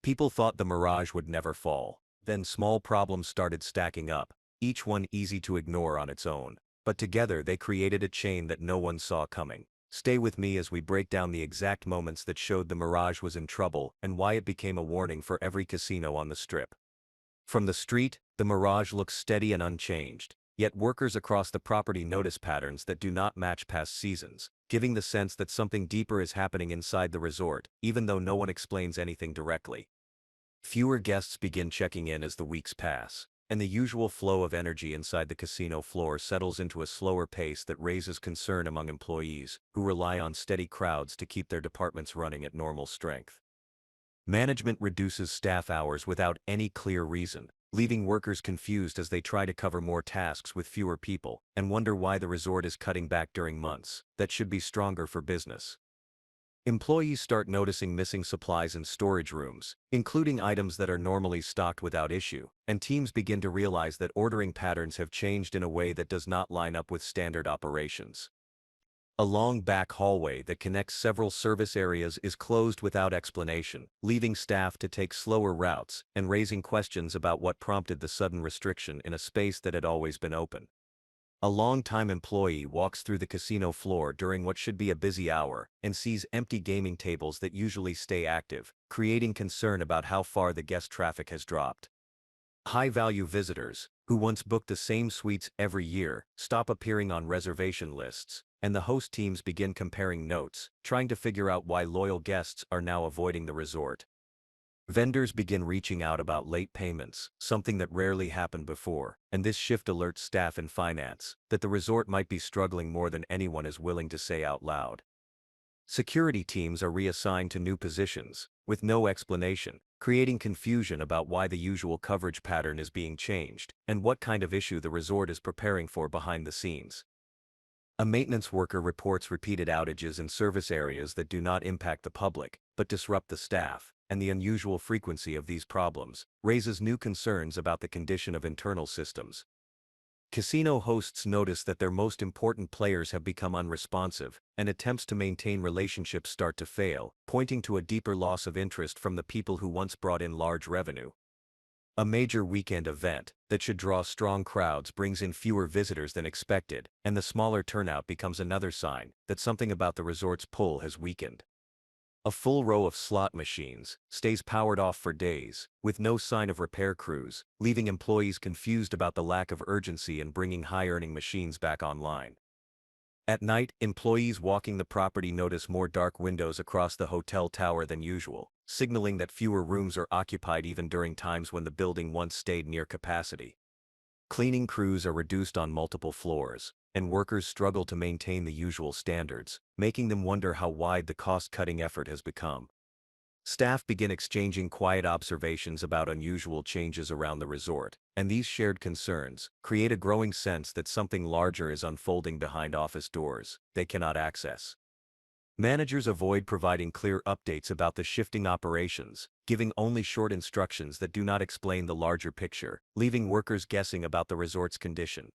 People thought the Mirage would never fall. Then small problems started stacking up, each one easy to ignore on its own. But together they created a chain that no one saw coming. Stay with me as we break down the exact moments that showed the Mirage was in trouble and why it became a warning for every casino on the Strip. From the street, the Mirage looks steady and unchanged, yet workers across the property notice patterns that do not match past seasons, giving the sense that something deeper is happening inside the resort, even though no one explains anything directly. Fewer guests begin checking in as the weeks pass, and the usual flow of energy inside the casino floor settles into a slower pace that raises concern among employees, who rely on steady crowds to keep their departments running at normal strength. Management reduces staff hours without any clear reason, leaving workers confused as they try to cover more tasks with fewer people, and wonder why the resort is cutting back during months that should be stronger for business. Employees start noticing missing supplies in storage rooms, including items that are normally stocked without issue, and teams begin to realize that ordering patterns have changed in a way that does not line up with standard operations. A long back hallway that connects several service areas is closed without explanation, leaving staff to take slower routes and raising questions about what prompted the sudden restriction in a space that had always been open. A long-time employee walks through the casino floor during what should be a busy hour and sees empty gaming tables that usually stay active, creating concern about how far the guest traffic has dropped. High-value visitors, who once booked the same suites every year, stop appearing on reservation lists, and the host teams begin comparing notes, trying to figure out why loyal guests are now avoiding the resort. Vendors begin reaching out about late payments, something that rarely happened before, and this shift alerts staff in finance that the resort might be struggling more than anyone is willing to say out loud. Security teams are reassigned to new positions, with no explanation, creating confusion about why the usual coverage pattern is being changed, and what kind of issue the resort is preparing for behind the scenes. A maintenance worker reports repeated outages in service areas that do not impact the public, but disrupt the staff, and the unusual frequency of these problems raises new concerns about the condition of internal systems. Casino hosts notice that their most important players have become unresponsive, and attempts to maintain relationships start to fail, pointing to a deeper loss of interest from the people who once brought in large revenue. A major weekend event that should draw strong crowds brings in fewer visitors than expected, and the smaller turnout becomes another sign that something about the resort's pull has weakened. A full row of slot machines stays powered off for days, with no sign of repair crews, leaving employees confused about the lack of urgency in bringing high-earning machines back online. At night, employees walking the property notice more dark windows across the hotel tower than usual, signaling that fewer rooms are occupied even during times when the building once stayed near capacity. Cleaning crews are reduced on multiple floors, and workers struggle to maintain the usual standards, making them wonder how wide the cost-cutting effort has become. Staff begin exchanging quiet observations about unusual changes around the resort, and these shared concerns create a growing sense that something larger is unfolding behind office doors they cannot access. Managers avoid providing clear updates about the shifting operations, giving only short instructions that do not explain the larger picture, leaving workers guessing about the resort's condition.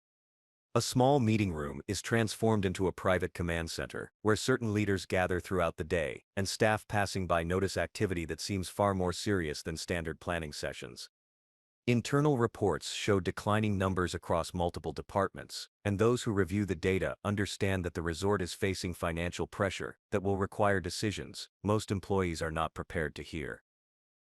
A small meeting room is transformed into a private command center, where certain leaders gather throughout the day, and staff passing by notice activity that seems far more serious than standard planning sessions. Internal reports show declining numbers across multiple departments, and those who review the data understand that the resort is facing financial pressure that will require decisions most employees are not prepared to hear.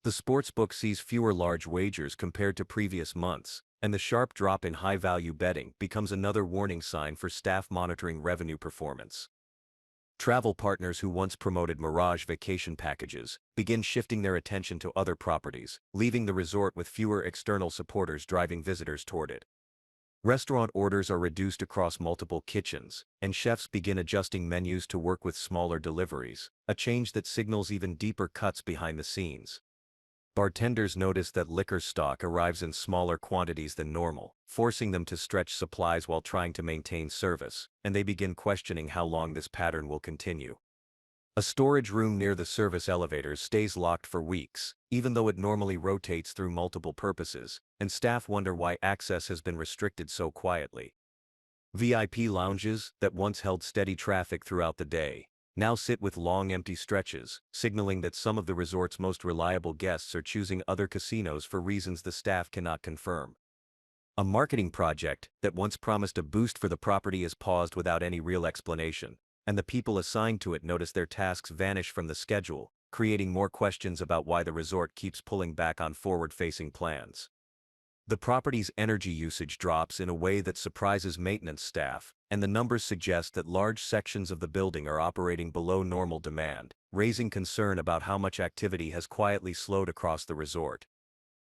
The sportsbook sees fewer large wagers compared to previous months, and the sharp drop in high-value betting becomes another warning sign for staff monitoring revenue performance. Travel partners who once promoted Mirage vacation packages begin shifting their attention to other properties, leaving the resort with fewer external supporters driving visitors toward it. Restaurant orders are reduced across multiple kitchens, and chefs begin adjusting menus to work with smaller deliveries, a change that signals even deeper cuts behind the scenes. Bartenders notice that liquor stock arrives in smaller quantities than normal, forcing them to stretch supplies while trying to maintain service, and they begin questioning how long this pattern will continue. A storage room near the service elevators stays locked for weeks, even though it normally rotates through multiple purposes, and staff wonder why access has been restricted so quietly. VIP lounges that once held steady traffic throughout the day now sit with long empty stretches, signaling that some of the resort's most reliable guests are choosing other casinos for reasons the staff cannot confirm. A marketing project that once promised a boost for the property is paused without any real explanation, and the people assigned to it notice their tasks vanish from the schedule, creating more questions about why the resort keeps pulling back on forward-facing plans. The property's energy usage drops in a way that surprises maintenance staff, and the numbers suggest that large sections of the building are operating below normal demand, raising concern about how much activity has quietly slowed across the resort.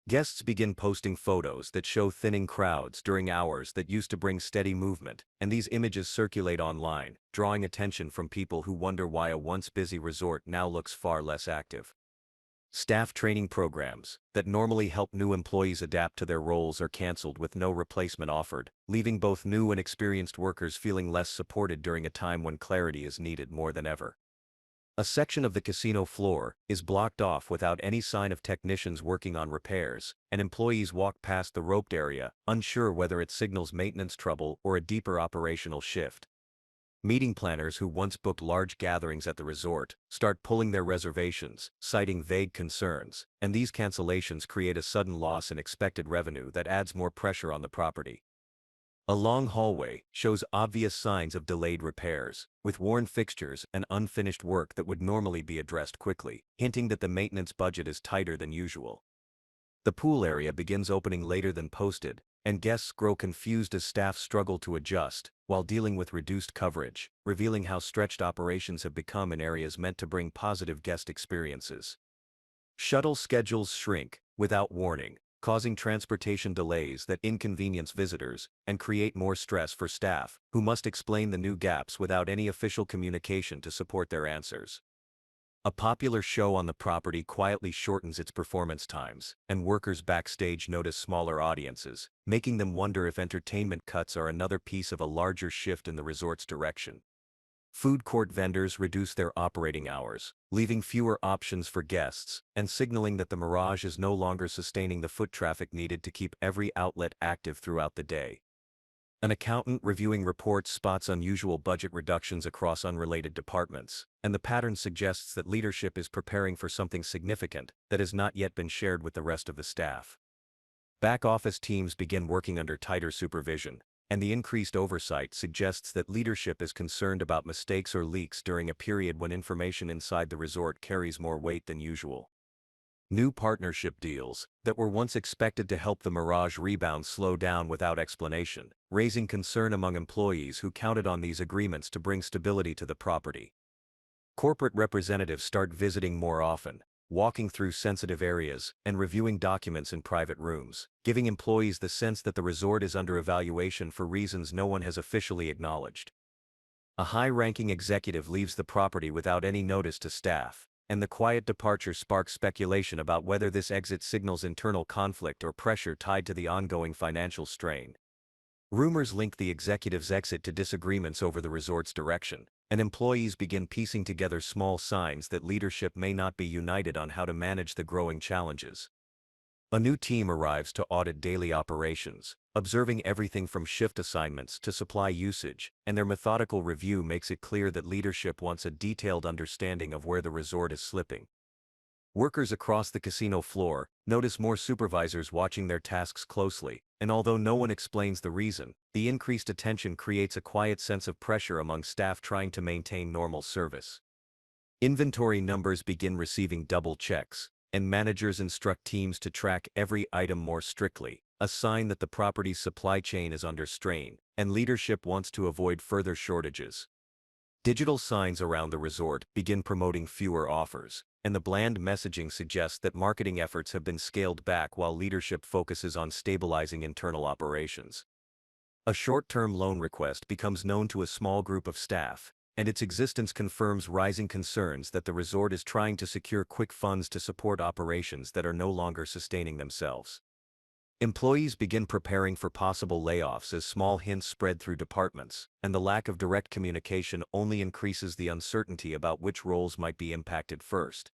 Guests begin posting photos that show thinning crowds during hours that used to bring steady movement, and these images circulate online, drawing attention from people who wonder why a once busy resort now looks far less active. Staff training programs that normally help new employees adapt to their roles are canceled with no replacement offered, leaving both new and experienced workers feeling less supported during a time when clarity is needed more than ever. A section of the casino floor is blocked off without any sign of technicians working on repairs, and employees walk past the roped area, unsure whether it signals maintenance trouble or a deeper operational shift. Meeting planners who once booked large gatherings at the resort start pulling their reservations, citing vague concerns, and these cancellations create a sudden loss in expected revenue that adds more pressure on the property. A long hallway shows obvious signs of delayed repairs, with worn fixtures and unfinished work that would normally be addressed quickly, hinting that the maintenance budget is tighter than usual. The pool area begins opening later than posted, and guests grow confused as staff struggle to adjust, while dealing with reduced coverage, revealing how stretched operations have become in areas meant to bring positive guest experiences. Shuttle schedules shrink, without warning, causing transportation delays that inconvenience visitors and create more stress for staff, who must explain the new gaps without any official communication to support their answers. A popular show on the property quietly shortens its performance times, and workers backstage notice smaller audiences, making them wonder if entertainment cuts are another piece of a larger shift in the resort's direction. Food court vendors reduce their operating hours, leaving fewer options for guests, and signaling that the Mirage is no longer sustaining the foot traffic needed to keep every outlet active throughout the day. An accountant reviewing reports spots unusual budget reductions across unrelated departments, and the pattern suggests that leadership is preparing for something significant that has not yet been shared with the rest of the staff. Back-office teams begin working under tighter supervision, and the increased oversight suggests that leadership is concerned about mistakes or leaks during a period when information inside the resort carries more weight than usual. New partnership deals that were once expected to help the Mirage rebound slow down without explanation, raising concern among employees who counted on these agreements to bring stability to the property. Corporate representatives start visiting more often, walking through sensitive areas and reviewing documents in private rooms, giving employees the sense that the resort is under evaluation for reasons no one has officially acknowledged. A high-ranking executive leaves the property without any notice to staff, and the quiet departure sparks speculation about whether this exit signals internal conflict or pressure tied to the ongoing financial strain. Rumors link the executive's exit to disagreements over the resort's direction, and employees begin piecing together small signs that leadership may not be united on how to manage the growing challenges. A new team arrives to audit daily operations, observing everything from shift assignments to supply usage, and their methodical review makes it clear that leadership wants a detailed understanding of where the resort is slipping. Workers across the casino floor notice more supervisors watching their tasks closely, and although no one explains the reason, the increased attention creates a quiet sense of pressure among staff trying to maintain normal service. Inventory numbers begin receiving double checks, and managers instruct teams to track every item more strictly, a sign that the property's supply chain is under strain, and leadership wants to avoid further shortages. Digital signs around the resort begin promoting fewer offers, and the bland messaging suggests that marketing efforts have been scaled back while leadership focuses on stabilizing internal operations. A short-term loan request becomes known to a small group of staff, and its existence confirms rising concerns that the resort is trying to secure quick funds to support operations that are no longer sustaining themselves. Employees begin preparing for possible layoffs as small hints spread through departments, and the lack of direct communication only increases the uncertainty about which roles might be impacted first.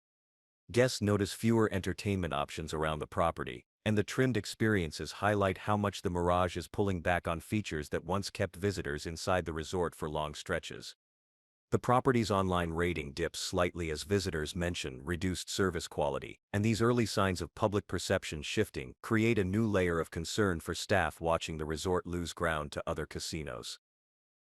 Guests notice fewer entertainment options around the property, and the trimmed experiences highlight how much the Mirage is pulling back on features that once kept visitors inside the resort for long stretches. The property's online rating dips slightly as visitors mention reduced service quality, and these early signs of public perception shifting create a new layer of concern for staff watching the resort lose ground to other casinos.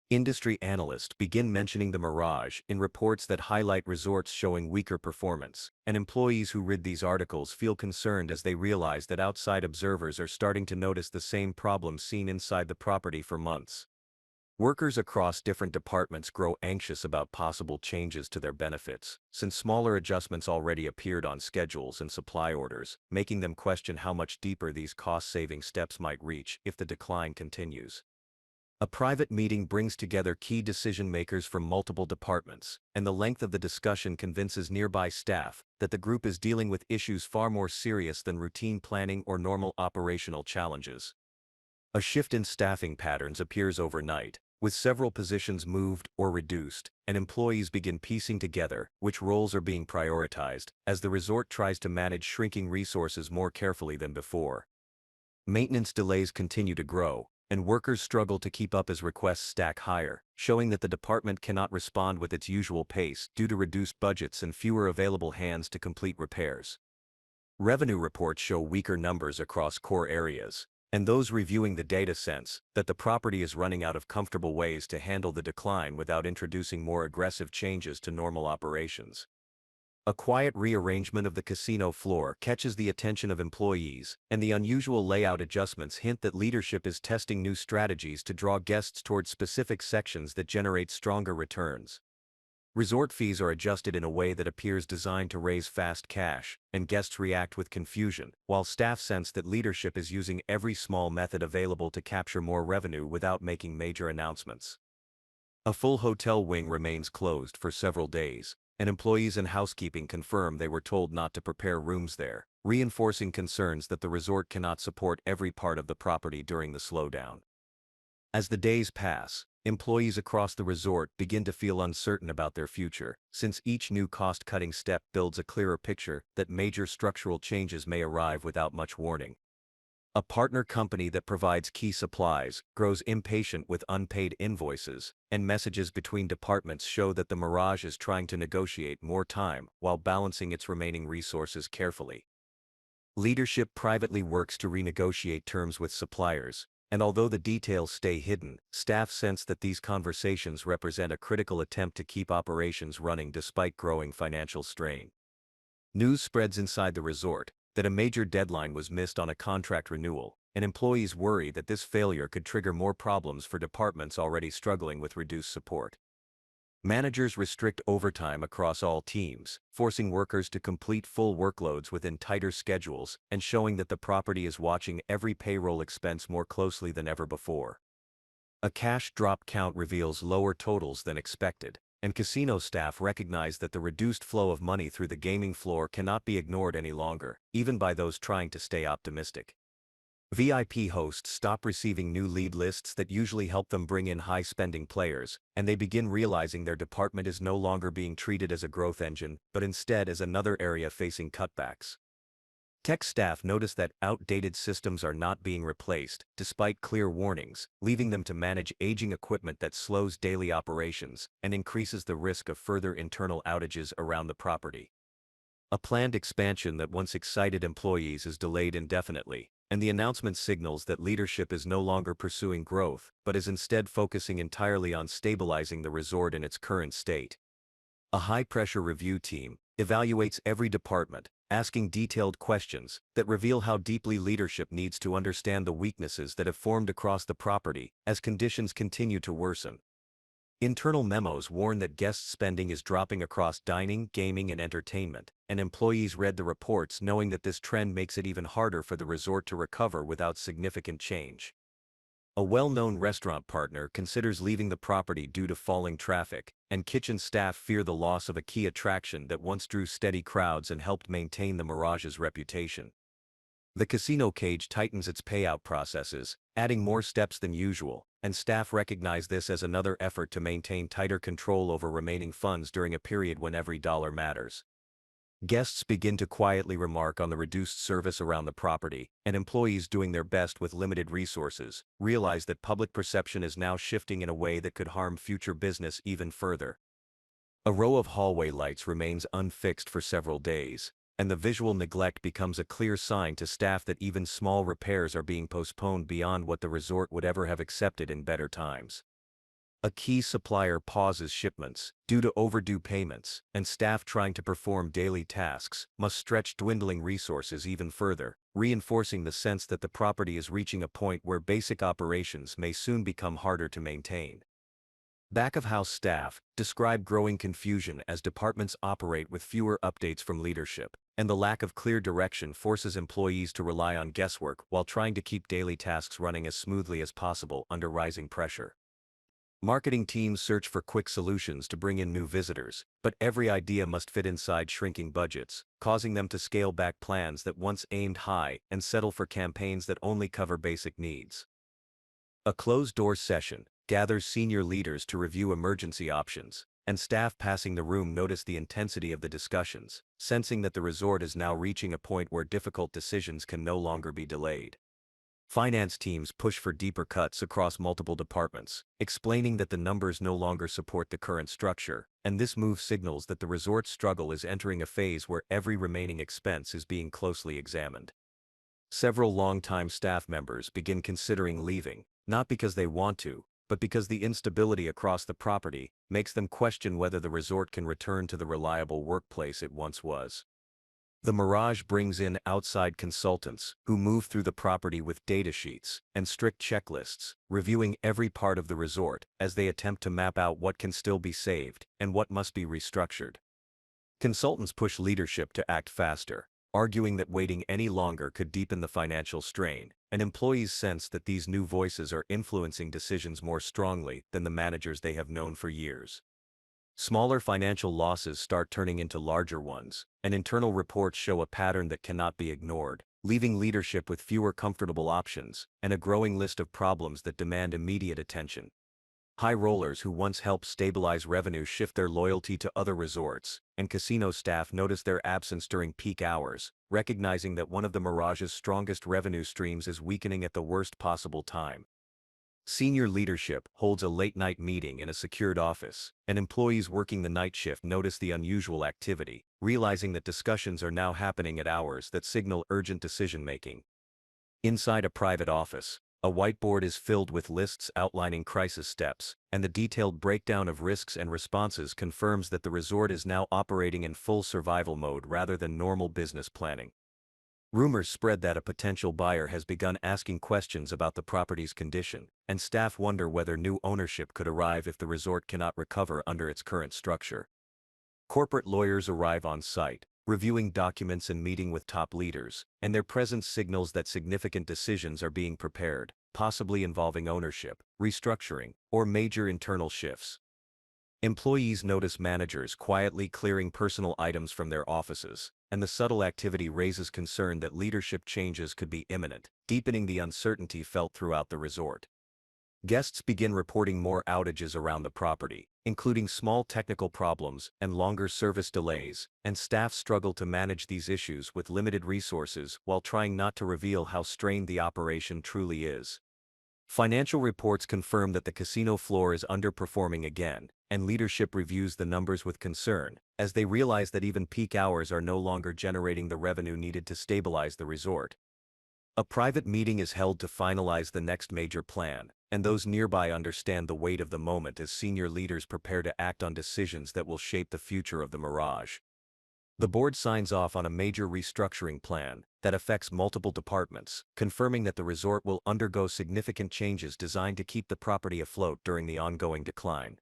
Industry analysts begin mentioning the Mirage in reports that highlight resorts showing weaker performance, and employees who read these articles feel concerned as they realize that outside observers are starting to notice the same problems seen inside the property for months. Workers across different departments grow anxious about possible changes to their benefits, since smaller adjustments already appeared on schedules and supply orders, making them question how much deeper these cost-saving steps might reach if the decline continues. A private meeting brings together key decision-makers from multiple departments, and the length of the discussion convinces nearby staff that the group is dealing with issues far more serious than routine planning or normal operational challenges. A shift in staffing patterns appears overnight, with several positions moved or reduced, and employees begin piecing together which roles are being prioritized as the resort tries to manage shrinking resources more carefully than before. Maintenance delays continue to grow, and workers struggle to keep up as requests stack higher, showing that the department cannot respond with its usual pace due to reduced budgets and fewer available hands to complete repairs. Revenue reports show weaker numbers across core areas, and those reviewing the data sense that the property is running out of comfortable ways to handle the decline without introducing more aggressive changes to normal operations. A quiet rearrangement of the casino floor catches the attention of employees, and the unusual layout adjustments hint that leadership is testing new strategies to draw guests toward specific sections that generate stronger returns. Resort fees are adjusted in a way that appears designed to raise fast cash, and guests react with confusion, while staff sense that leadership is using every small method available to capture more revenue without making major announcements. A full hotel wing remains closed for several days, and employees and housekeeping confirm they were told not to prepare rooms there, reinforcing concerns that the resort cannot support every part of the property during the slowdown. As the days pass, employees across the resort begin to feel uncertain about their future, since each new cost-cutting step builds a clearer picture that major structural changes may arrive without much warning. A partner company that provides key supplies grows impatient with unpaid invoices, and messages between departments show that the Mirage is trying to negotiate more time while balancing its remaining resources carefully. Leadership privately works to renegotiate terms with suppliers, and although the details stay hidden, staff sense that these conversations represent a critical attempt to keep operations running despite growing financial strain. News spreads inside the resort that a major deadline was missed on a contract renewal, and employees worry that this failure could trigger more problems for departments already struggling with reduced support. Managers restrict overtime across all teams, forcing workers to complete full workloads within tighter schedules and showing that the property is watching every payroll expense more closely than ever before. A cash drop count reveals lower totals than expected, and casino staff recognize that the reduced flow of money through the gaming floor cannot be ignored any longer, even by those trying to stay optimistic. VIP hosts stop receiving new lead lists that usually help them bring in high-spending players, and they begin realizing their department is no longer being treated as a growth engine, but instead as another area facing cutbacks. Tech staff notice that outdated systems are not being replaced, despite clear warnings, leaving them to manage aging equipment that slows daily operations and increases the risk of further internal outages around the property. A planned expansion that once excited employees is delayed indefinitely, and the announcement signals that leadership is no longer pursuing growth, but is instead focusing entirely on stabilizing the resort in its current state. A high-pressure review team evaluates every department, asking detailed questions that reveal how deeply leadership needs to understand the weaknesses that have formed across the property as conditions continue to worsen. Internal memos warn that guest spending is dropping across dining, gaming, and entertainment, and employees read the reports knowing that this trend makes it even harder for the resort to recover without significant change. A well-known restaurant partner considers leaving the property due to falling traffic, and kitchen staff fear the loss of a key attraction that once drew steady crowds and helped maintain the Mirage's reputation. The casino cage tightens its payout processes, adding more steps than usual, and staff recognize this as another effort to maintain tighter control over remaining funds during a period when every dollar matters. Guests begin to quietly remark on the reduced service around the property, and employees doing their best with limited resources realize that public perception is now shifting in a way that could harm future business even further. A row of hallway lights remains unfixed for several days, and the visual neglect becomes a clear sign to staff that even small repairs are being postponed beyond what the resort would ever have accepted in better times. A key supplier pauses shipments due to overdue payments, and staff trying to perform daily tasks must stretch dwindling resources even further, reinforcing the sense that the property is reaching a point where basic operations may soon become harder to maintain. Back-of-house staff describe growing confusion as departments operate with fewer updates from leadership, and the lack of clear direction forces employees to rely on guesswork while trying to keep daily tasks running as smoothly as possible under rising pressure. Marketing teams search for quick solutions to bring in new visitors, but every idea must fit inside shrinking budgets, causing them to scale back plans that once aimed high and settle for campaigns that only cover basic needs. A closed-door session gathers senior leaders to review emergency options, and staff passing the room notice the intensity of the discussions, sensing that the resort is now reaching a point where difficult decisions can no longer be delayed. Finance teams push for deeper cuts across multiple departments, explaining that the numbers no longer support the current structure, and this move signals that the resort's struggle is entering a phase where every remaining expense is being closely examined. Several longtime staff members begin considering leaving, not because they want to, but because the instability across the property makes them question whether the resort can return to the reliable workplace it once was. The Mirage brings in outside consultants who move through the property with data sheets and strict checklists, reviewing every part of the resort as they attempt to map out what can still be saved and what must be restructured. Consultants push leadership to act faster, arguing that waiting any longer could deepen the financial strain, and employees sense that these new voices are influencing decisions more strongly than the managers they have known for years. Smaller financial losses start turning into larger ones, and internal reports show a pattern that cannot be ignored, leaving leadership with fewer comfortable options and a growing list of problems that demand immediate attention. High rollers who once helped stabilize revenue shift their loyalty to other resorts, and casino staff notice their absence during peak hours, recognizing that one of the Mirage's strongest revenue streams is weakening at the worst possible time. Senior leadership holds a late-night meeting in a secured office, and employees working the night shift notice the unusual activity, realizing that discussions are now happening at hours that signal urgent decision-making. Inside a private office, a whiteboard is filled with lists outlining crisis steps, and the detailed breakdown of risks and responses confirms that the resort is now operating in full survival mode rather than normal business planning. Rumors spread that a potential buyer has begun asking questions about the property's condition, and staff wonder whether new ownership could arrive if the resort cannot recover under its current structure. Corporate lawyers arrive on site, reviewing documents and meeting with top leaders, and their presence signals that significant decisions are being prepared, possibly involving ownership, restructuring, or major internal shifts. Employees notice managers quietly clearing personal items from their offices, and the subtle activity raises concern that leadership changes could be imminent, deepening the uncertainty felt throughout the resort. Guests begin reporting more outages around the property, including small technical problems and longer service delays, and staff struggle to manage these issues with limited resources while trying not to reveal how strained the operation truly is. Financial reports confirm that the casino floor is underperforming again, and leadership reviews the numbers with concern, as they realize that even peak hours are no longer generating the revenue needed to stabilize the resort. A private meeting is held to finalize the next major plan, and those nearby understand the weight of the moment as senior leaders prepare to act on decisions that will shape the future of the Mirage. The board signs off on a major restructuring plan that affects multiple departments, confirming that the resort will undergo significant changes designed to keep the property afloat during the ongoing decline.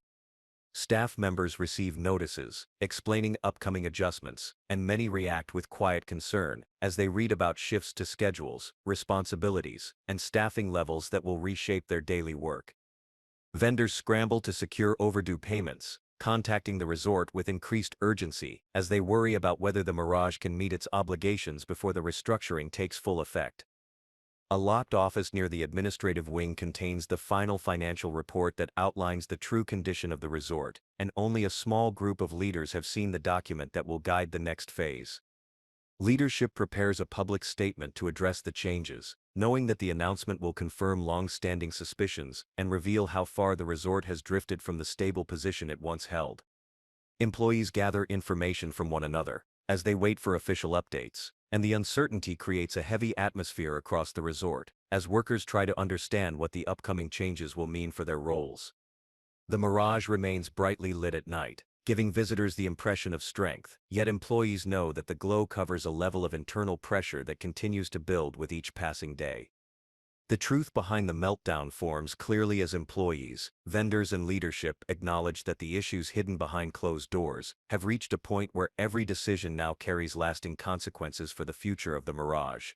Staff members receive notices, explaining upcoming adjustments, and many react with quiet concern as they read about shifts to schedules, responsibilities, and staffing levels that will reshape their daily work. Vendors scramble to secure overdue payments, contacting the resort with increased urgency as they worry about whether the Mirage can meet its obligations before the restructuring takes full effect. A locked office near the administrative wing contains the final financial report that outlines the true condition of the resort, and only a small group of leaders have seen the document that will guide the next phase. Leadership prepares a public statement to address the changes, knowing that the announcement will confirm long-standing suspicions and reveal how far the resort has drifted from the stable position it once held. Employees gather information from one another as they wait for official updates, and the uncertainty creates a heavy atmosphere across the resort as workers try to understand what the upcoming changes will mean for their roles. The Mirage remains brightly lit at night, giving visitors the impression of strength, yet employees know that the glow covers a level of internal pressure that continues to build with each passing day. The truth behind the meltdown forms clearly as employees, vendors and leadership acknowledge that the issues hidden behind closed doors have reached a point where every decision now carries lasting consequences for the future of the Mirage.